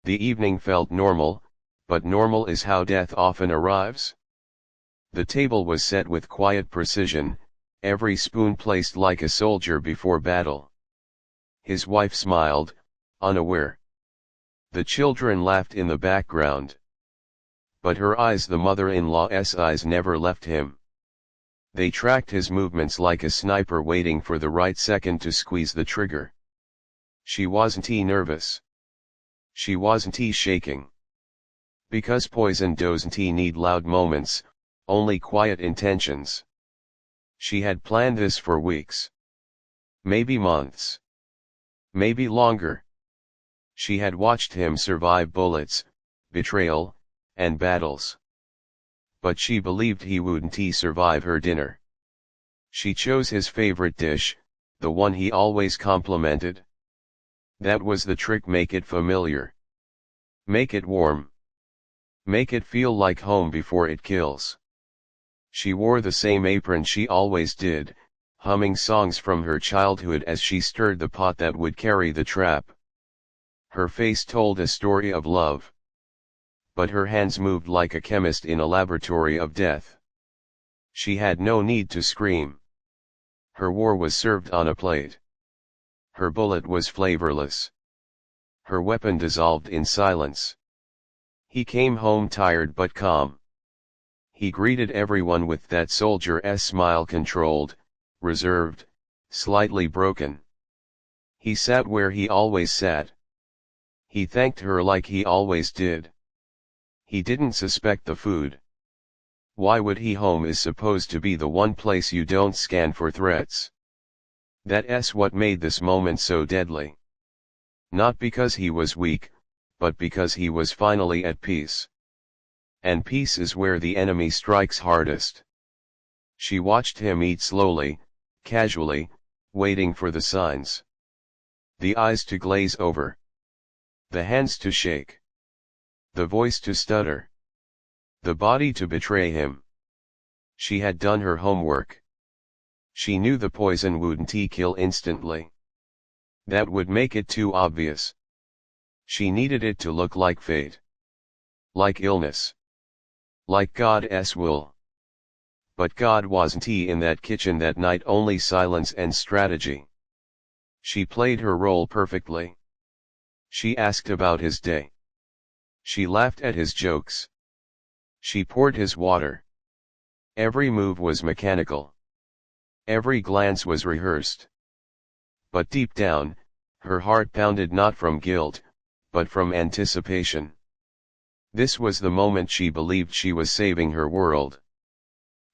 The evening felt normal, but normal is how death often arrives. The table was set with quiet precision, every spoon placed like a soldier before battle. His wife smiled, unaware. The children laughed in the background. But her eyes, the mother-in-law's eyes, never left him. They tracked his movements like a sniper waiting for the right second to squeeze the trigger. She wasn't nervous. She wasn't shaking. Because poison doesn't need loud moments, only quiet intentions. She had planned this for weeks. Maybe months. Maybe longer. She had watched him survive bullets, betrayal, and battles. But she believed he wouldn't survive her dinner. She chose his favorite dish, the one he always complimented. That was the trick: make it familiar. Make it warm. Make it feel like home before it kills. She wore the same apron she always did, humming songs from her childhood as she stirred the pot that would carry the trap. Her face told a story of love. But her hands moved like a chemist in a laboratory of death. She had no need to scream. Her war was served on a plate. Her bullet was flavorless. Her weapon dissolved in silence. He came home tired but calm. He greeted everyone with that soldier's smile, controlled, reserved, slightly broken. He sat where he always sat. He thanked her like he always did. He didn't suspect the food. Why would he? Home is supposed to be the one place you don't scan for threats. That's what made this moment so deadly. Not because he was weak, but because he was finally at peace. And peace is where the enemy strikes hardest. She watched him eat slowly, casually, waiting for the signs. The eyes to glaze over. The hands to shake. The voice to stutter. The body to betray him. She had done her homework. She knew the poison wouldn't kill instantly. That would make it too obvious. She needed it to look like fate. Like illness. Like God's will. But God wasn't in that kitchen that night, only silence and strategy. She played her role perfectly. She asked about his day. She laughed at his jokes. She poured his water. Every move was mechanical. Every glance was rehearsed. But deep down, her heart pounded not from guilt, but from anticipation. This was the moment she believed she was saving her world.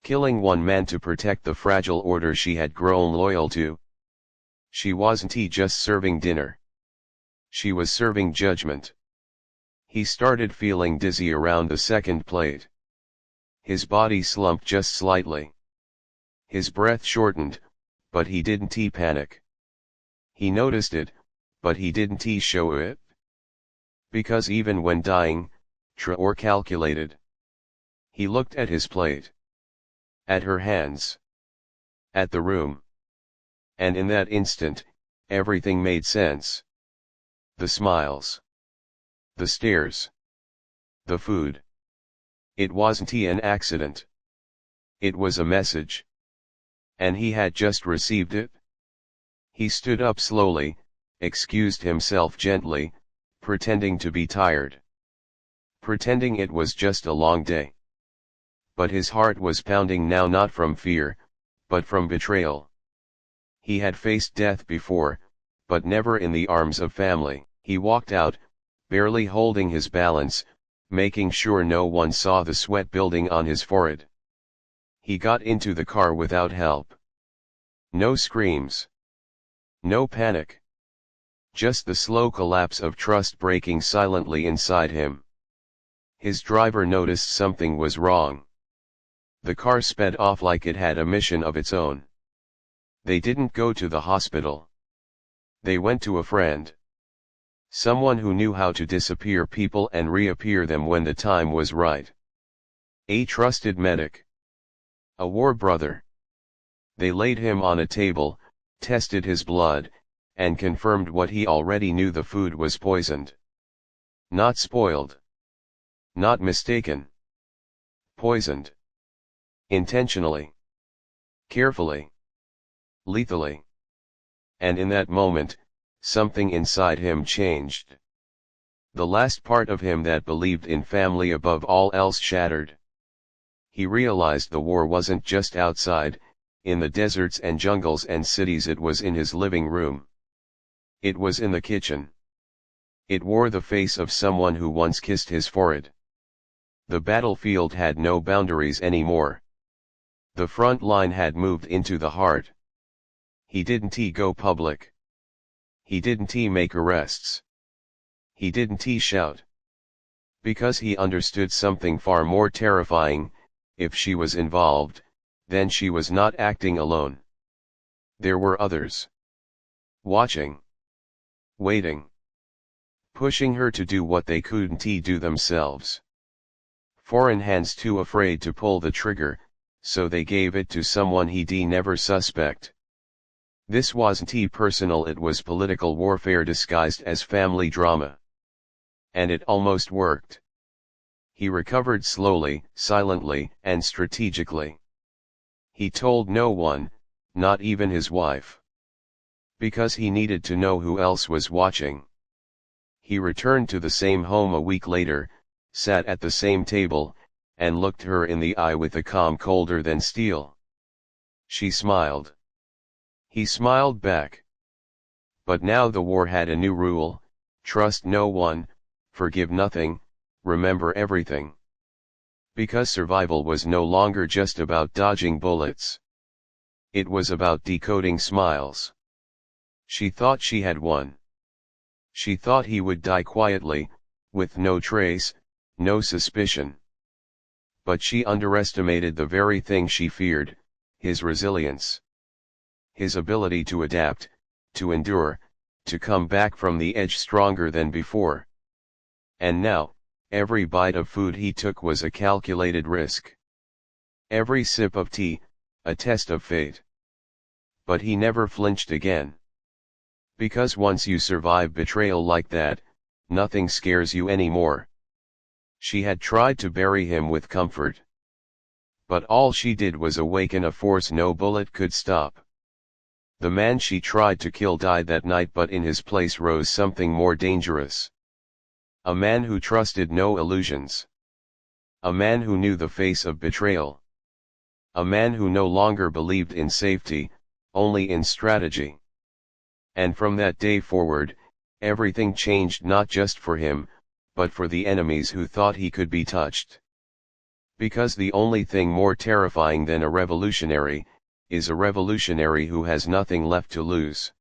Killing one man to protect the fragile order she had grown loyal to. She wasn't just serving dinner. She was serving judgment. He started feeling dizzy around the second plate. His body slumped just slightly. His breath shortened, but he didn't panic. He noticed it, but he didn't show it. Because even when dying, Traoré calculated. He looked at his plate. At her hands. At the room. And in that instant, everything made sense. The smiles. The stares. The food. It wasn't an accident. It was a message. And he had just received it. He stood up slowly, excused himself gently, pretending to be tired. Pretending it was just a long day. But his heart was pounding now, not from fear, but from betrayal. He had faced death before, but never in the arms of family. He walked out, barely holding his balance, making sure no one saw the sweat building on his forehead. He got into the car without help. No screams. No panic. Just the slow collapse of trust breaking silently inside him. His driver noticed something was wrong. The car sped off like it had a mission of its own. They didn't go to the hospital. They went to a friend. Someone who knew how to disappear people and reappear them when the time was right. A trusted medic. A war brother. They laid him on a table, tested his blood, and confirmed what he already knew: the food was poisoned. Not spoiled. Not mistaken. Poisoned. Intentionally. Carefully. Lethally. And in that moment, something inside him changed. The last part of him that believed in family above all else shattered. He realized the war wasn't just outside, in the deserts and jungles and cities, it was in his living room. It was in the kitchen. It wore the face of someone who once kissed his forehead. The battlefield had no boundaries anymore. The front line had moved into the heart. He didn't go public. He didn't make arrests. He didn't shout. Because he understood something far more terrifying: if she was involved, then she was not acting alone. There were others. Watching. Waiting. Pushing her to do what they couldn't do themselves. Foreign hands too afraid to pull the trigger, so they gave it to someone he'd never suspect. This wasn't personal, it was political warfare disguised as family drama. And it almost worked. He recovered slowly, silently, and strategically. He told no one, not even his wife. Because he needed to know who else was watching. He returned to the same home a week later, sat at the same table, and looked her in the eye with a calm colder than steel. She smiled. He smiled back. But now the war had a new rule: trust no one, forgive nothing, remember everything. Because survival was no longer just about dodging bullets. It was about decoding smiles. She thought she had won. She thought he would die quietly, with no trace, no suspicion. But she underestimated the very thing she feared: his resilience. His ability to adapt, to endure, to come back from the edge stronger than before. And now, every bite of food he took was a calculated risk. Every sip of tea, a test of fate. But he never flinched again. Because once you survive betrayal like that, nothing scares you anymore. She had tried to bury him with comfort. But all she did was awaken a force no bullet could stop. The man she tried to kill died that night, but in his place rose something more dangerous. A man who trusted no illusions. A man who knew the face of betrayal. A man who no longer believed in safety, only in strategy. And from that day forward, everything changed, not just for him, but for the enemies who thought he could be touched. Because the only thing more terrifying than a revolutionary, is a revolutionary who has nothing left to lose.